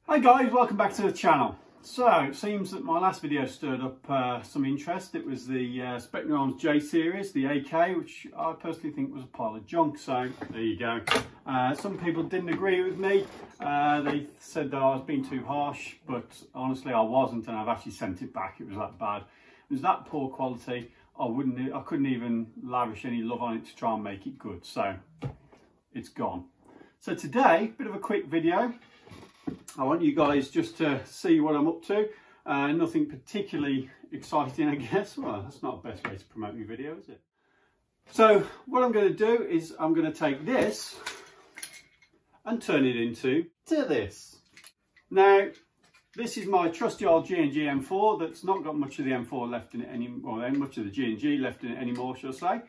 Hi guys, welcome back to the channel. So it seems that my last video stirred up some interest. It was the Spectrum Arms J series, the AK, which I personally think was a pile of junk. So there you go. Some people didn't agree with me. They said that I was being too harsh, but honestly I wasn't, and I've actually sent it back. It was that bad. It was that poor quality. I couldn't even lavish any love on it to try and make it good. So it's gone. So today, bit of a quick video. I want you guys just to see what I'm up to. Nothing particularly exciting, I guess. Well, that's not the best way to promote my video, is it? So what I'm going to do is I'm going to take this and turn it into this. Now, this is my trusty old G&G M4 that's not got much of the M4 left in it anymore, or much of the G&G left in it anymore, shall I say.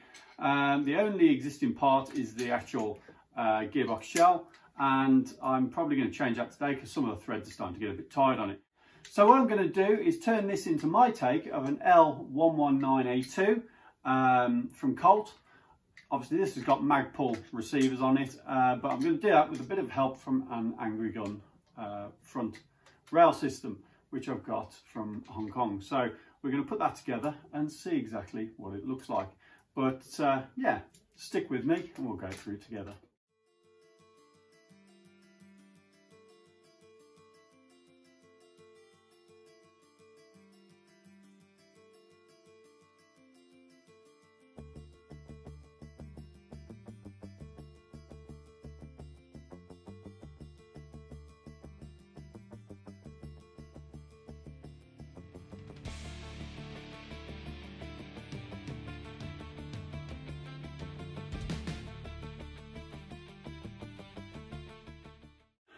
The only existing part is the actual gearbox shell. And I'm probably going to change that today because some of the threads are starting to get a bit tired on it. So what I'm going to do is turn this into my take of an L119a2 from Colt. Obviously this has got Magpul receivers on it, but I'm going to do that with a bit of help from an Angry Gun front rail system, which I've got from Hong Kong. So we're going to put that together and see exactly what it looks like. But yeah, stick with me and we'll go through it together.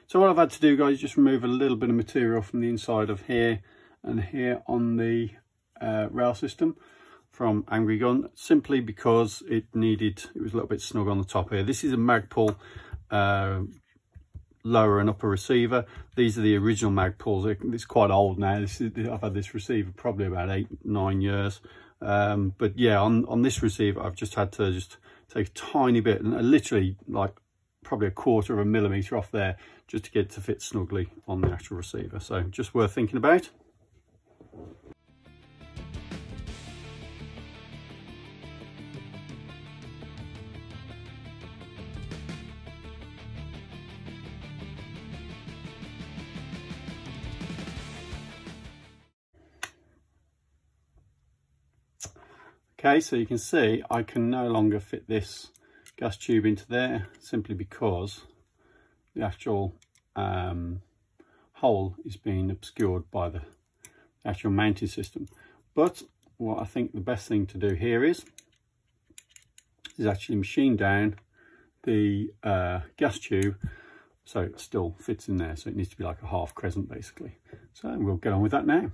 So what I've had to do, guys, is just remove a little bit of material from the inside of here and here on the rail system from Angry Gun, simply because it was a little bit snug on the top here. This is a Magpul lower and upper receiver. These are the original Magpuls. It's quite old now. I've had this receiver probably about 8-9 years. But yeah, on this receiver, I've just had to take a tiny bit, and literally like probably 1/4 of a millimetre off there, just to get it to fit snugly on the actual receiver. So just worth thinking about. Okay, so you can see I can no longer fit this gas tube into there, simply because the actual hole is being obscured by the actual mounting system. But what I think the best thing to do here is actually machine down the gas tube so it still fits in there. So it needs to be like a half crescent basically. So we'll get on with that now.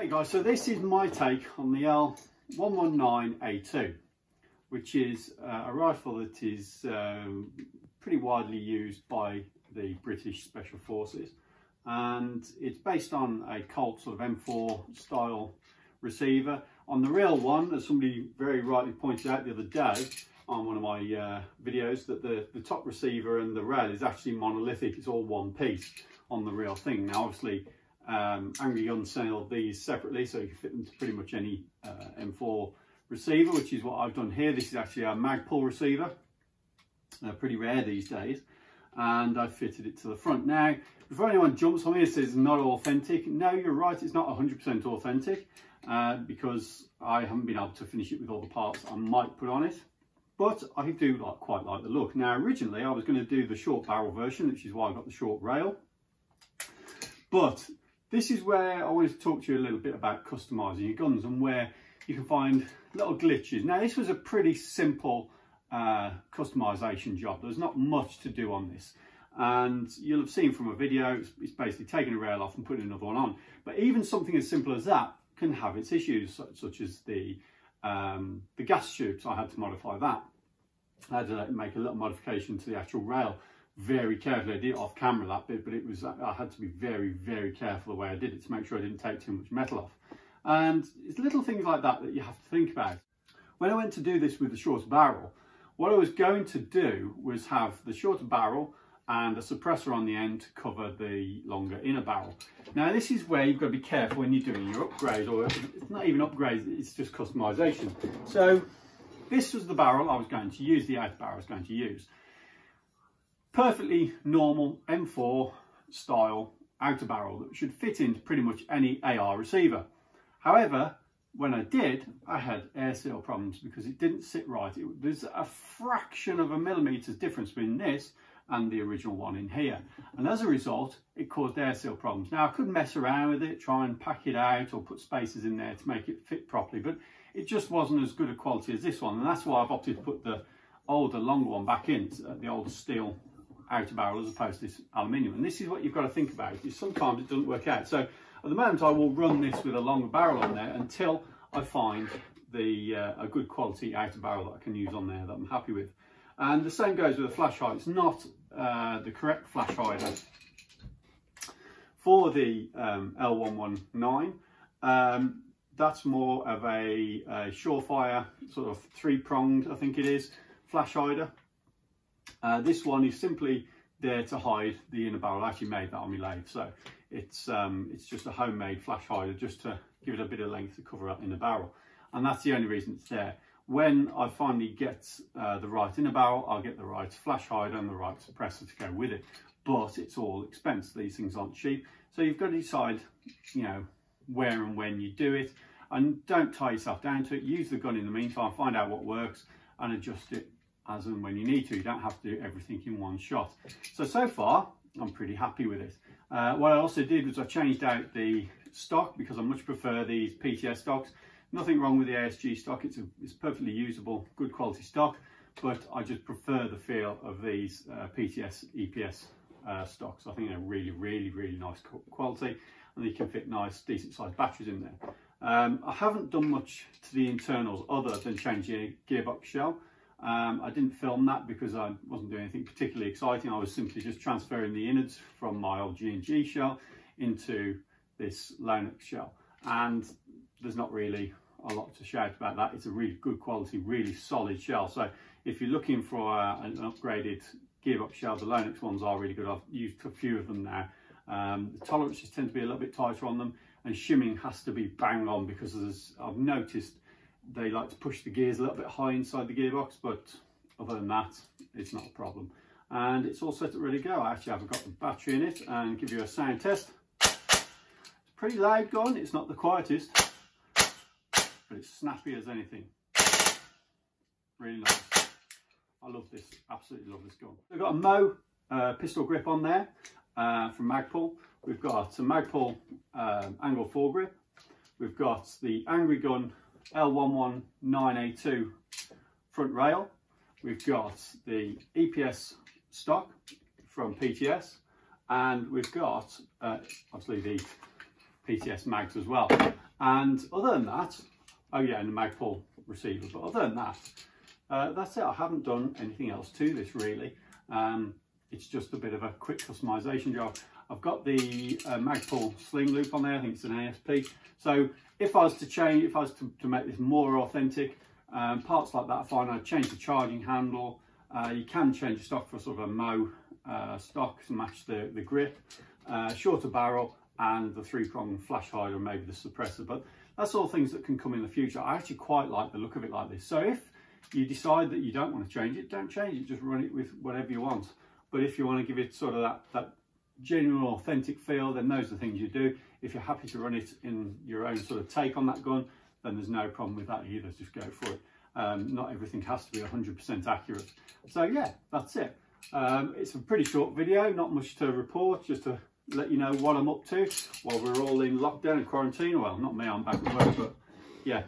Okay guys, so this is my take on the L119a2, which is a rifle that is pretty widely used by the British Special Forces, and it's based on a Colt sort of M4 style receiver. On the real one, as somebody very rightly pointed out the other day on one of my videos, that the top receiver and the rail is actually monolithic. It's all one piece on the real thing. Now obviously Angry Gun sell these separately, so you can fit them to pretty much any M4 receiver, which is what I've done here. This is actually a Magpul receiver, pretty rare these days, and I've fitted it to the front. Now before anyone jumps on me and says not authentic, no, you're right, it's not 100% authentic, because I haven't been able to finish it with all the parts I might put on it, but I do quite like the look. Now originally I was going to do the short barrel version, which is why I got the short rail, but this is where I wanted to talk to you a little bit about customizing your guns and where you can find little glitches. Now this was a pretty simple customization job. There's not much to do on this, and you'll have seen from a video it's basically taking a rail off and putting another one on. But even something as simple as that can have its issues, such as the gas tubes. I had to modify that. I had to make a little modification to the actual rail very carefully. I did it off camera that bit, but I had to be very, very careful the way I did it to make sure I didn't take too much metal off. And it's little things like that that you have to think about. When I went to do this with the shorter barrel, what I was going to do was have the shorter barrel and a suppressor on the end to cover the longer inner barrel. Now this is where you've got to be careful when you're doing your upgrades, or it's not even upgrades, it's just customization. So this was the barrel I was going to use, the outer barrel I was going to use. Perfectly normal M4 style outer barrel that should fit into pretty much any AR receiver. However, when I did, I had air seal problems because it didn't sit right. There's a fraction of a millimeter's difference between this and the original one in here, and as a result it caused air seal problems. Now I could mess around with it, try and pack it out or put spacers in there to make it fit properly, but it just wasn't as good a quality as this one, and that's why I've opted to put the older longer one back in, the older steel outer barrel as opposed to this aluminium. And this is what you've got to think about, is sometimes it doesn't work out. So at the moment I will run this with a longer barrel on there until I find a good quality outer barrel that I can use on there that I'm happy with. And the same goes with the flash hider. It's not the correct flash hider for the L119. That's more of a surefire sort of three-pronged, I think it is, flash hider. This one is simply there to hide the inner barrel. I actually made that on my lathe, so it's just a homemade flash hider just to give it a bit of length to cover up inner barrel, and that's the only reason it's there. When I finally get the right inner barrel, I'll get the right flash hider and the right suppressor to go with it, but it's all expense. These things aren't cheap, so you've got to decide, you know, where and when you do it, and don't tie yourself down to it. Use the gun in the meantime, find out what works and adjust it as and when you need to. You don't have to do everything in one shot. So far I'm pretty happy with it. What I also did was I changed out the stock because I much prefer these PTS stocks. Nothing wrong with the ASG stock, it's perfectly usable, good quality stock, but I just prefer the feel of these PTS EPS stocks. I think they're really, really, really nice quality, and you can fit nice, decent sized batteries in there. I haven't done much to the internals other than changing a gearbox shell. I didn't film that because I wasn't doing anything particularly exciting. I was simply just transferring the innards from my old G&G shell into this Lonux shell, and there's not really a lot to shout about that. It's a really good quality, really solid shell. So if you're looking for an upgraded gearbox shell, the Lonux ones are really good. I've used a few of them now. The tolerances tend to be a little bit tighter on them, and shimming has to be bang on because I've noticed they like to push the gears a little bit high inside the gearbox, but other than that, it's not a problem. And it's all set up ready to go. I actually haven't got the battery in it, and give you a sound test. It's pretty loud gun, it's not the quietest, but it's snappy as anything. Really nice. I love this, absolutely love this gun. We've got a Mo pistol grip on there from Magpul. We've got a Magpul angle foregrip. We've got the Angry Gun L119a2 front rail. We've got the EPS stock from PTS, and we've got obviously the PTS mags as well. And other than that, oh yeah, and the Magpul receiver, but other than that, that's it. I haven't done anything else to this really. It's just a bit of a quick customization job. I've got the Magpul sling loop on there. I think it's an ASP. So if I was to change, if I was to make this more authentic, parts like that are fine. I'd change the charging handle. You can change the stock for sort of a Mo stock to match the grip, shorter barrel, and the 3-prong flash hider, and maybe the suppressor. But that's all things that can come in the future. I actually quite like the look of it like this. So if you decide that you don't want to change it, don't change it. Just run it with whatever you want. But if you want to give it sort of that genuine authentic feel, then those are the things you do. If you're happy to run it in your own sort of take on that gun, then there's no problem with that either. Just go for it. Not everything has to be 100% accurate. So yeah, that's it. It's a pretty short video, not much to report, just to let you know what I'm up to while we're all in lockdown and quarantine. Well, not me, I'm back at work, but yeah,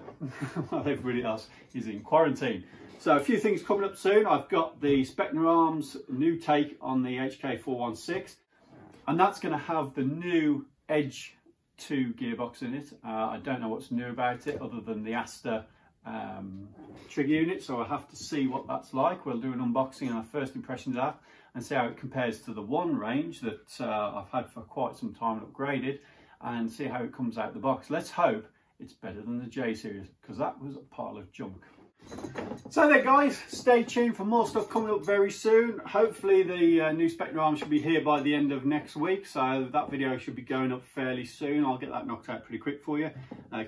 while everybody else is in quarantine. So a few things coming up soon. I've got the Spectre Arms new take on the HK416, and that's going to have the new Edge 2 gearbox in it. I don't know what's new about it other than the Aster trigger unit, so I'll have to see what that's like. We'll do an unboxing and our first impressions of that and see how it compares to the one range that I've had for quite some time and upgraded, and see how it comes out the box. Let's hope it's better than the J series, because that was a pile of junk. So there guys, stay tuned for more stuff coming up very soon. Hopefully the new Spectre Arms should be here by the end of next week, so that video should be going up fairly soon. I'll get that knocked out pretty quick for you.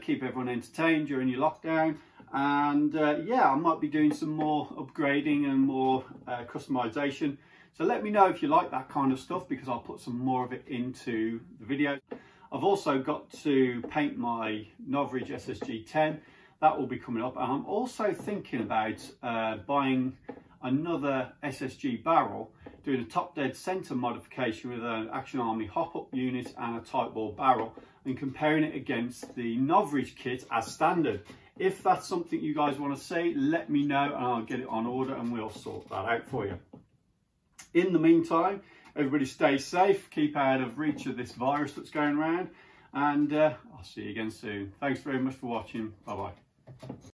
Keep everyone entertained during your lockdown, and yeah, I might be doing some more upgrading and more customization. So let me know if you like that kind of stuff, because I'll put some more of it into the video. I've also got to paint my Novridge SSG 10. That will be coming up, and I'm also thinking about buying another SSG barrel, doing a top dead centre modification with an Action Army hop-up unit and a tight ball barrel, and comparing it against the Novridge kit as standard. If that's something you guys want to see, let me know and I'll get it on order and we'll sort that out for you. In the meantime, everybody stay safe, keep out of reach of this virus that's going around, and I'll see you again soon. Thanks very much for watching. Bye bye.